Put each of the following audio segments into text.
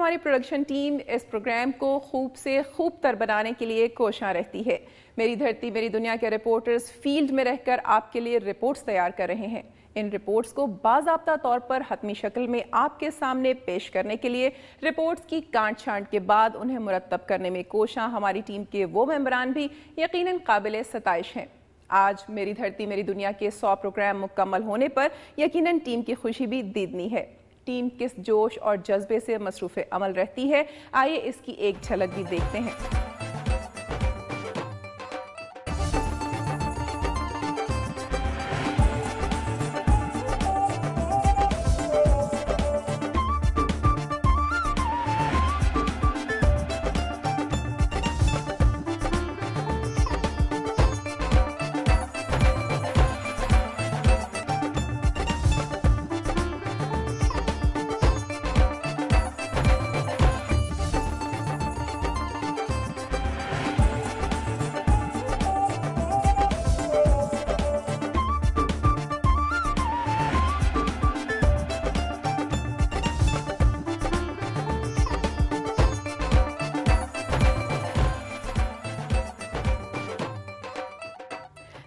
ہماری production team اس programme کو خوب سے خوب تر بنانے کے لیے کوشاں رہتی ہے۔ میری دھرتی میری دنیا کے رپورٹرز فیلڈ میں رہ کر آپ کے لیے رپورٹس تیار کر رہے ہیں۔ ان رپورٹس کو باضابطہ طور پر حتمی شکل میں آپ کے سامنے پیش کرنے کے لیے رپورٹس کی کانٹ چھانٹ کے بعد انہیں مرتب کرنے میں کوشاں ہماری ٹیم کے وہ ممبران بھی یقیناً قابل ستائش ہیں۔ آج میری دھرتی میری دنیا کے 100 پروگرام مکمل ہونے پر یقیناً ٹیم کی خوشی بھی دیدنی ہے۔ ٹیم کس جوش اور جذبے سے مصروف عمل رہتی ہے، آئیے اس کی ایک جھلک بھی دیکھتے ہیں۔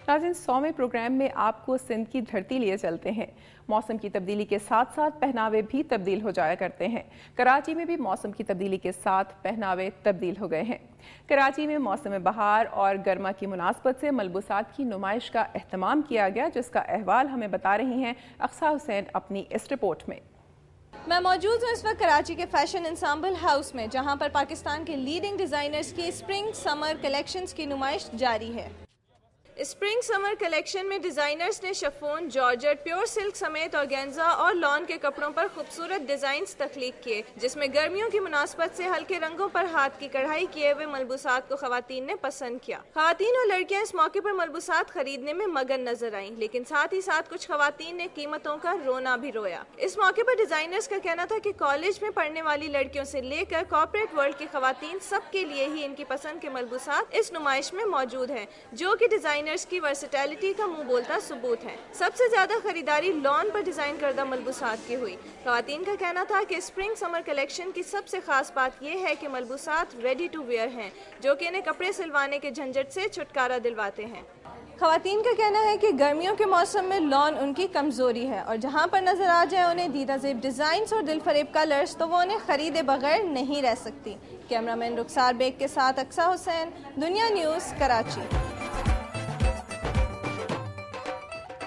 ناظرین، 100ویں پروگرام میں آپ کو سندھ کی دھرتی لیے چلتے ہیں۔ موسم کی تبدیلی کے ساتھ ساتھ پہناوے بھی تبدیل ہو جایا کرتے ہیں۔ کراچی میں بھی موسم کی تبدیلی کے ساتھ پہناوے تبدیل ہو گئے ہیں۔ کراچی میں موسم بہار اور گرما کی مناسبت سے ملبوسات کی نمائش کا اہتمام کیا گیا، جس کا احوال ہمیں بتا رہی ہیں اقصیٰ حسین اپنی اس رپورٹ میں۔ میں موجود ہوں اس وقت کراچی کے فیشن انسامبل ہاؤس میں، جہاں پر پاکستان کے لیڈنگ ڈیزائنرز کی اسپرنگ سمر کلیکشنز کی نمائش جاری ہے۔ اسپرنگ سمر کلیکشن میں ڈیزائنرز نے شفون، جارجٹ، پیور سلک سمیت آرگینزا اور لان کے کپڑوں پر خوبصورت ڈیزائنز تخلیق کیے، جس میں گرمیوں کی مناسبت سے ہلکے رنگوں پر ہاتھ کی کڑھائی کیے ہوئے ملبوسات کو خواتین نے پسند کیا۔ خواتین اور لڑکیاں اس موقع پر ملبوسات خریدنے میں مگن نظر آئیں، لیکن ساتھ ہی ساتھ کچھ خواتین نے قیمتوں کا رونا بھی رویا۔ اس موقع پر ڈیزائنرز کا کہنا تھا کہ کالج میں پڑھنے والی لڑکیوں سے لے کر کارپوریٹ ورلڈ کی خواتین سب کے لیے ہی ان کی پسند کے ملبوسات اس نمائش میں موجود ہیں، جو کہ ڈیزائنرز کی ورسٹیلٹی کا منہ بولتا ثبوت ہے۔ سب سے زیادہ خریداری لان پر ڈیزائن کردہ ملبوسات کی ہوئی۔ خواتین کا کہنا تھا کہ اسپرنگ سمر کلیکشن کی سب سے خاص بات یہ ہے کہ ملبوسات ریڈی ٹو ویئر ہیں، جو کہ انہیں کپڑے سلوانے کے جھنجٹ سے چھٹکارا دلواتے ہیں۔ خواتین کا کہنا ہے کہ گرمیوں کے موسم میں لان ان کی کمزوری ہے، اور جہاں پر نظر آ جائے انہیں دیدہ زیب ڈیزائنز اور دل فریب کلرز تو وہ انہیں خریدے بغیر نہیں رہ سکتی۔ کیمرامین رخسار بیگ کے ساتھ اقصیٰ حسین، دنیا نیوز، کراچی۔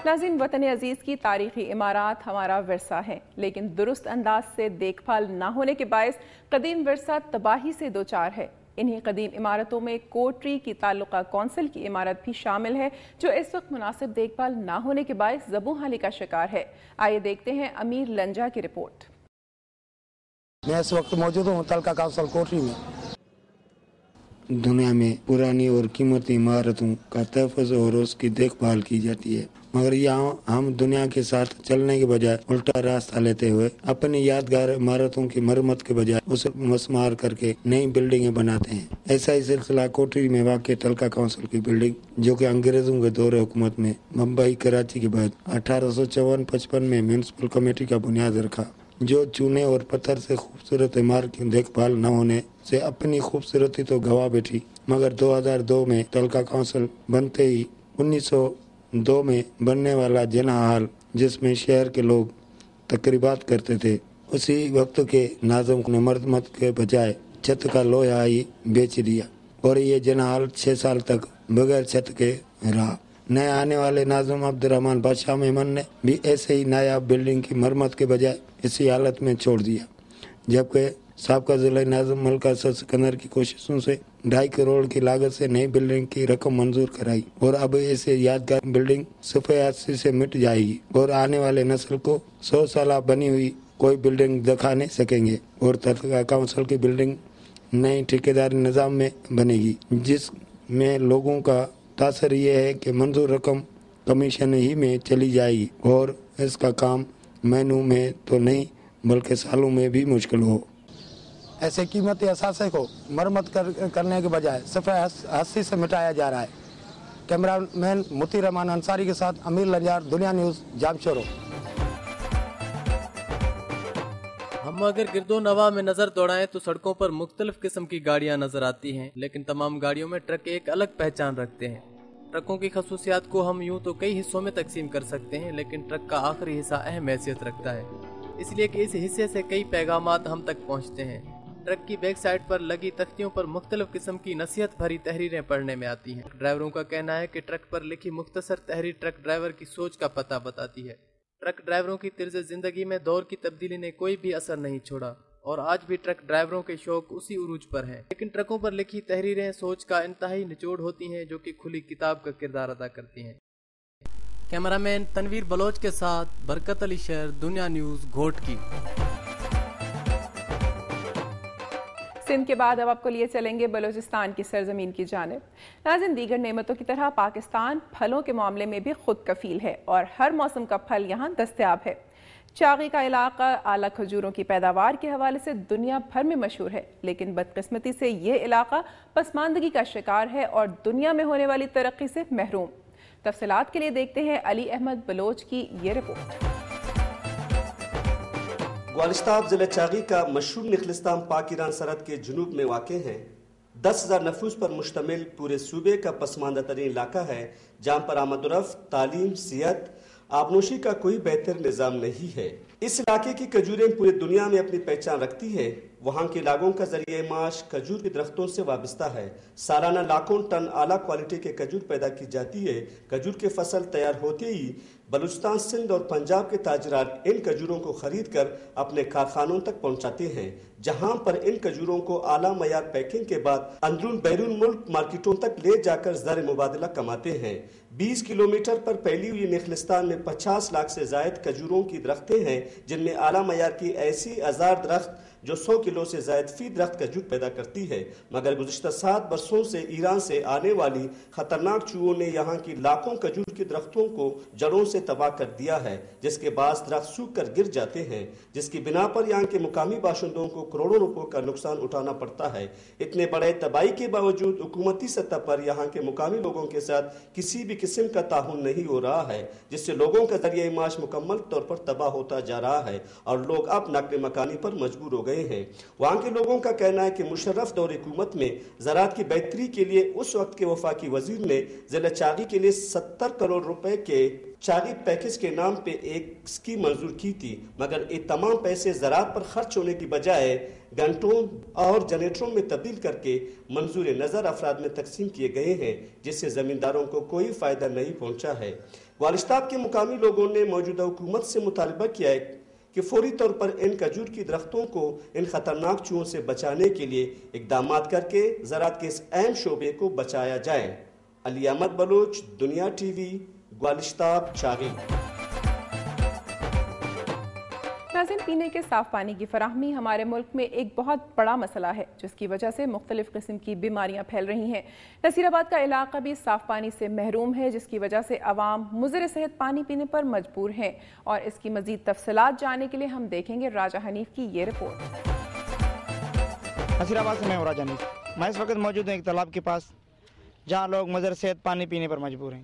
ناظرین، وطن عزیز کی تاریخی عمارات ہمارا ورثہ ہیں، لیکن درست انداز سے دیکھ بھال نہ ہونے کے باعث قدیم ورثہ تباہی سے دوچار ہے۔ انہی قدیم عمارتوں میں کوٹری کی تعلقہ کونسل کی عمارت بھی شامل ہے، جو اس وقت مناسب دیکھ بھال نہ ہونے کے باعث زبوں حالی کا شکار ہے۔ آئیے دیکھتے ہیں امیر لنجا کی رپورٹ۔ میں اس وقت موجود ہوں تعلقہ کونسل کوٹری میں۔ دنیا میں پرانی اور قیمتی عمارتوں کا تحفظ اور اس کی دیکھ بھال کی جاتی ہے، مگر یہاں ہم دنیا کے ساتھ چلنے کے بجائے الٹا راستہ لیتے ہوئے اپنی یادگار عمارتوں کی مرمت کے بجائے اسے مسمار کر کے نئی بلڈنگیں بناتے ہیں۔ ایسا ہی سلسلہ کوٹری میں واقع تعلقہ کونسل کی بلڈنگ، جو کہ انگریزوں کے دور حکومت میں ممبئی کراچی کے بعد 1854-55 میں میونسپل کمیٹی کا بنیاد رکھا، جو چونے اور پتھر سے خوبصورت عمارت کی دیکھ بھال نہ ہونے سے اپنی خوبصورتی تو گوا بیٹھی، مگر 2002 میں تعلقہ کونسل بنتے ہی 1902 میں بننے والا جناح ہال، جس میں شہر کے لوگ تقریبات کرتے تھے، اسی وقت کے ناظم نے مرمت کے بجائے چھت کا لوہا ہی بیچ دیا، اور یہ جناح ہال 6 سال تک بغیر چھت کے رہا۔ نئے آنے والے ناظم عبدالرحمان بادشاہ میمن نے بھی ایسے ہی نایاب بلڈنگ کی مرمت کے بجائے اسی حالت میں چھوڑ دیا، جبکہ سابقہ ضلع ناظم ملکہ اسد سکندر کی کوششوں سے 2.5 کروڑ کی لاگت سے نئی بلڈنگ کی رقم منظور کرائی، اور اب ایسے یادگار بلڈنگ صفحہ ہستی سے مٹ جائے گی، اور آنے والے نسل کو 100 سالہ بنی ہوئی کوئی بلڈنگ دکھا نہیں سکیں گے، اور تعلقہ کونسل کی بلڈنگ نئی ٹھیکیداری نظام میں بنے گی، جس میں لوگوں کا تاثر یہ ہے کہ منظور رقم کمیشن ہی میں چلی جائے گی، اور اس کا کام مہینوں میں تو نہیں بلکہ سالوں میں بھی مشکل ہو۔ ایسے قیمتی اثاثے کو مرمت کرنے کے بجائے صفحہ ہستی سے مٹایا جا رہا ہے۔ کیمرہ مین مطیع رحمان انصاری کے ساتھ امیر لنجار، دنیا نیوز، جامشورو۔ ہم اگر گرد و نواح میں نظر دوڑائیں تو سڑکوں پر مختلف قسم کی گاڑیاں نظر آتی ہیں، لیکن تمام گاڑیوں میں ٹرک ایک الگ پہچان رکھتے ہیں۔ ٹرکوں کی خصوصیات کو ہم یوں تو کئی حصوں میں تقسیم کر سکتے ہیں، لیکن ٹرک کا آخری حصہ اہم حیثیت رکھتا ہے، اس لیے کہ اس حصے سے کئی پیغامات ہم تک پہنچتے ہیں۔ ٹرک کی بیک سائڈ پر لگی تختیوں پر مختلف قسم کی نصیحت بھری تحریریں پڑھنے میں آتی ہیں۔ ڈرائیوروں کا کہنا ہے کہ ٹرک پر لکھی مختصر تحریر ٹرک ڈرائیور کی سوچ کا پتہ بتاتی ہے۔ ٹرک ڈرائیوروں کی طرز زندگی میں دور کی تبدیلی نے کوئی بھی اثر نہیں چھوڑا اور آج بھی ٹرک ڈرائیوروں کے شوق اسی عروج پر ہیں، لیکن ٹرکوں پر لکھی تحریریں سوچ کا انتہائی نچوڑ ہوتی ہیں جو کہ کھلی کتاب کا کردار ادا کرتی ہیں۔ کیمرہ مین تنویر بلوچ کے ساتھ برکت علی شیر، دنیا نیوز، گھوٹکی۔ سندھ کے بعد اب آپ کو لیے چلیں گے بلوچستان کی سرزمین کی جانب۔ ناظرین، دیگر نعمتوں کی طرح پاکستان پھلوں کے معاملے میں بھی خود کفیل ہے اور ہر موسم کا پھل یہاں دستیاب ہے۔ چاغی کا علاقہ اعلیٰ کھجوروں کی پیداوار کے حوالے سے دنیا بھر میں مشہور ہے، لیکن بدقسمتی سے یہ علاقہ پسماندگی کا شکار ہے اور دنیا میں ہونے والی ترقی سے محروم۔ تفصیلات کے لیے دیکھتے ہیں علی احمد بلوچ کی یہ رپورٹ۔ گوالشتاب ضلع چاغی کا مشہور نخلستان پاک ایران سرحد کے جنوب میں واقع ہے۔ 10,000 نفوس پر مشتمل پورے صوبے کا پسماندہ ترین علاقہ ہے، جہاں پر آمد و رفت، تعلیم، صحت، آبنوشی کا کوئی بہتر نظام نہیں ہے۔ اس علاقے کی کھجوریں پوری دنیا میں اپنی پہچان رکھتی ہے۔ وہاں کے لاگوں کا ذریعہ معاش کھجور کے درختوں سے وابستہ ہے۔ سالانہ لاکھوں ٹن اعلیٰ کوالٹی کے کھجور پیدا کی جاتی ہے۔ کھجور کی فصل تیار ہوتے ہی بلوچستان، سندھ اور پنجاب کے تاجران ان کھجوروں کو خرید کر اپنے کارخانوں تک پہنچاتے ہیں، جہاں پر ان کھجوروں کو اعلیٰ معیار پیکنگ کے بعد اندرون بیرون ملک مارکیٹوں تک لے جا کر زر مبادلہ کماتے ہیں۔ 20 کلومیٹر پر پھیلی ہوئی نخلستان میں 50 لاکھ سے زائد کھجوروں کی درختیں ہیں، جن میں اعلیٰ معیار کی ایسی 1000 درخت جو 100 کلو سے زائد فی درخت کھجور پیدا کرتی ہے، مگر گزشتہ 7 برسوں سے ایران سے آنے والی خطرناک چوہوں نے یہاں کی لاکھوں کھجور کے درختوں کو جڑوں سے تباہ کر دیا ہے، جس کے باعث درخت سوکھ کر گر جاتے ہیں، جس کی بنا پر یہاں کے مقامی باشندوں کو کروڑوں روپے کا نقصان اٹھانا پڑتا ہے۔ اتنے بڑے تباہی کے باوجود حکومتی سطح پر یہاں کے مقامی لوگوں کے ساتھ کسی بھی قسم کا تعاون نہیں ہو رہا ہے، جس سے لوگوں کا ذریعہ معاش مکمل طور پر تباہ ہوتا جا رہا ہے اور لوگ اب نقل مکانی پر مجبور ہو گئے ہیں۔ وہاں کے لوگوں کا کہنا ہے کہ مشرف دور حکومت میں زراعت کی بہتری کے لیے اس وقت کے وفاقی وزیر نے ضلع چاغی کے لیے 70 کروڑ روپے کے چاغی پیکج کے نام پہ ایک اسکیم منظور کی تھی، مگر یہ تمام پیسے زراعت پر خرچ ہونے کی بجائے گھنٹوں اور جنریٹروں میں تبدیل کر کے منظور نظر افراد میں تقسیم کیے گئے ہیں، جس سے زمینداروں کو کوئی فائدہ نہیں پہنچا ہے۔ گوالشتاب کے مقامی لوگوں نے موجودہ حکومت سے مطالبہ کیا ہے کہ فوری طور پر ان کھجور کی درختوں کو ان خطرناک چوہوں سے بچانے کے لیے اقدامات کر کے زراعت کے اس اہم شعبے کو بچایا جائے۔ علی احمد بلوچ، دنیا ٹی وی، گوالشتاب، چاغی۔ ناظرین، پینے کے صاف پانی کی فراہمی ہمارے ملک میں ایک بہت بڑا مسئلہ ہے، جس کی وجہ سے مختلف قسم کی بیماریاں پھیل رہی ہیں۔ نصیر آباد کا علاقہ بھی صاف پانی سے محروم ہے، جس کی وجہ سے عوام مضر صحت پانی پینے پر مجبور ہیں، اور اس کی مزید تفصیلات جاننے کے لیے ہم دیکھیں گے راجہ حنیف کی یہ رپورٹ۔ نصیر آباد سے میں ہوں راجہ حنیف۔ میں اس وقت موجود ہوں ایک تالاب کے پاس، جہاں لوگ مضر صحت پانی پینے پر مجبور ہیں۔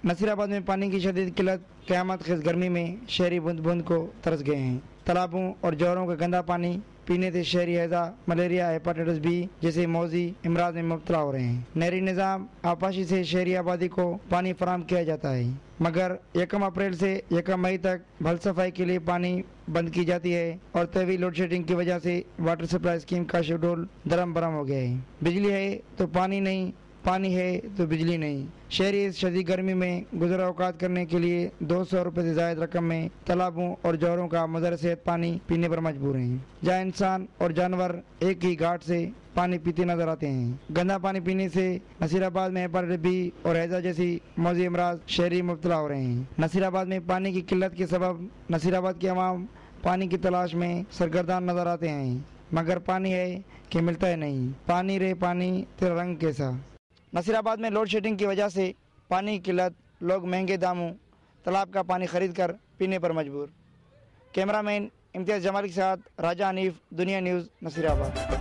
نصیر آباد میں پانی کی شدید قلت قیامت خیز گرمی میں شہری بوند بوند کو ترس گئے ہیں۔ تالابوں اور جوہروں کا گندا پانی پینے سے شہری ہیضہ، ملیریا، ہیپاٹائٹس بی جیسے موذی امراض میں مبتلا ہو رہے ہیں۔ نہری نظام آبپاشی سے شہری آبادی کو پانی فراہم کیا جاتا ہے، مگر 1 اپریل سے 1 مئی تک بھل صفائی کے لیے پانی بند کی جاتی ہے، اور طویل لوڈ شیڈنگ کی وجہ سے واٹر سپلائی اسکیم کا شیڈول درم برم ہو گیا ہے۔ بجلی ہے تو پانی نہیں، پانی ہے تو بجلی نہیں۔ شہری اس شدید گرمی میں گزر اوقات کرنے کے لیے 200 روپے سے زائد رقم میں تالابوں اور جوہروں کا مضر صحت پانی پینے پر مجبور ہیں، جہاں انسان اور جانور ایک ہی گھاٹ سے پانی پیتے نظر آتے ہیں۔ گندا پانی پینے سے نصیر آباد میں ہیپاٹائٹس بی اور ہیضہ جیسی موذی امراض شہری مبتلا ہو رہے ہیں۔ نصیر آباد میں پانی کی قلت کے سبب نصیر آباد کے عوام پانی کی تلاش میں سرگردان نظر آتے ہیں، مگر پانی ہے کہ ملتا ہے نہیں۔ پانی رے پانی تیرا رنگ کیسا۔ نصیر آباد میں لوڈ شیڈنگ کی وجہ سے پانی کی قلت، لوگ مہنگے داموں تالاب کا پانی خرید کر پینے پر مجبور۔ کیمرہ مین امتیاز جمال کے ساتھ راجہ حنیف، دنیا نیوز، نصیر آباد۔